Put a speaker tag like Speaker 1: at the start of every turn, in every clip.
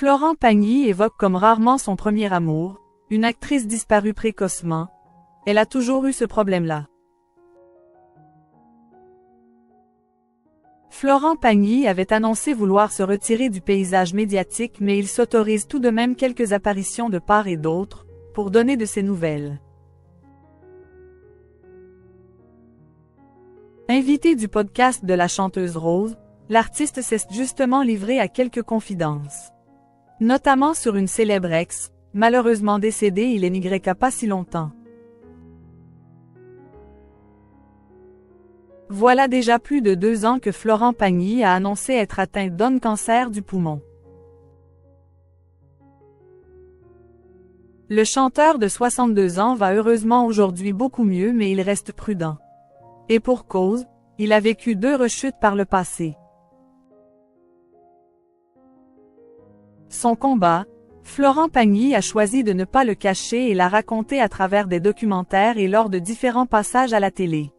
Speaker 1: Florent Pagny évoque comme rarement son premier amour, une actrice disparue précocement. Elle a toujours eu ce problème-là. Florent Pagny avait annoncé vouloir se retirer du paysage médiatique, mais il s'autorise tout de même quelques apparitions de part et d'autre, pour donner de ses nouvelles. Invité du podcast de la chanteuse Rose, l'artiste s'est justement livré à quelques confidences. Notamment sur une célèbre ex, malheureusement décédée il n'y a pas si longtemps. Voilà déjà plus de 2 ans que Florent Pagny a annoncé être atteint d'un cancer du poumon. Le chanteur de 62 ans va heureusement aujourd'hui beaucoup mieux, mais il reste prudent. Et pour cause, il a vécu 2 rechutes par le passé. Son combat, Florent Pagny a choisi de ne pas le cacher et l'a raconté à travers des documentaires et lors de différents passages à la télé.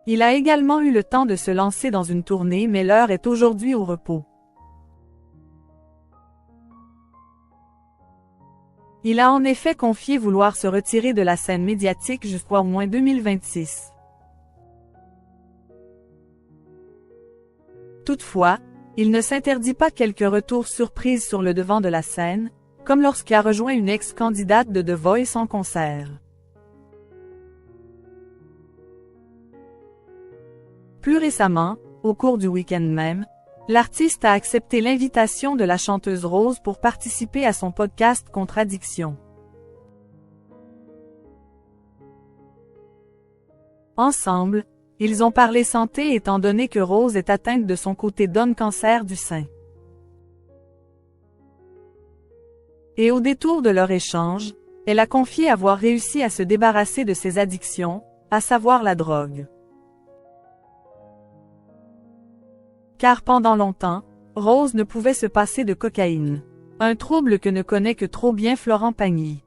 Speaker 1: Il a également eu le temps de se lancer dans une tournée, mais l'heure est aujourd'hui au repos. Il a en effet confié vouloir se retirer de la scène médiatique jusqu'au moins 2026. Toutefois, il ne s'interdit pas quelques retours surprises sur le devant de la scène, comme lorsqu'il a rejoint une ex-candidate de The Voice en concert. Plus récemment, au cours du week-end même, l'artiste a accepté l'invitation de la chanteuse Rose pour participer à son podcast Contradiction. Ensemble, ils ont parlé santé étant donné que Rose est atteinte de son côté d'un cancer du sein. Et au détour de leur échange, elle a confié avoir réussi à se débarrasser de ses addictions, à savoir la drogue. Car pendant longtemps, Rose ne pouvait se passer de cocaïne. Un trouble que ne connaît que trop bien Florent Pagny.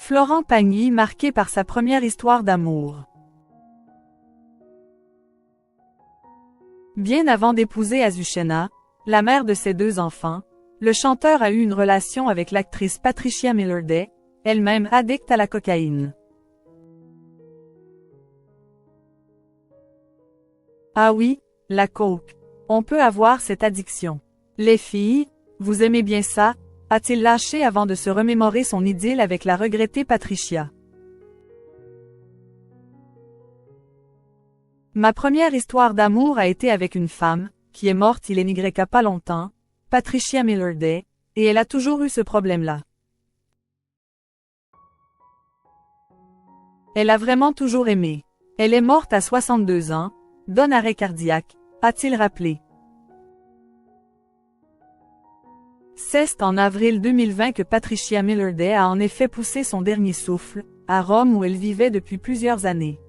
Speaker 1: Florent Pagny marqué par sa première histoire d'amour. Bien avant d'épouser Azucena, la mère de ses 2 enfants, le chanteur a eu une relation avec l'actrice Patricia Millarday, elle-même addicte à la cocaïne. Ah oui, la coke. On peut avoir cette addiction. Les filles, vous aimez bien ça? A-t-il lâché avant de se remémorer son idylle avec la regrettée Patricia. Ma première histoire d'amour a été avec une femme, qui est morte il n'y a pas longtemps, Patricia Millarday, et elle a toujours eu ce problème-là. Elle a vraiment toujours aimé. Elle est morte à 62 ans, d'un arrêt cardiaque, a-t-il rappelé. C'est en avril 2020 que Patricia Millarday a en effet poussé son dernier souffle, à Rome où elle vivait depuis plusieurs années.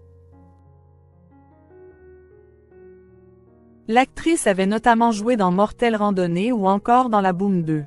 Speaker 1: L'actrice avait notamment joué dans Mortelle Randonnée ou encore dans La Boum 2.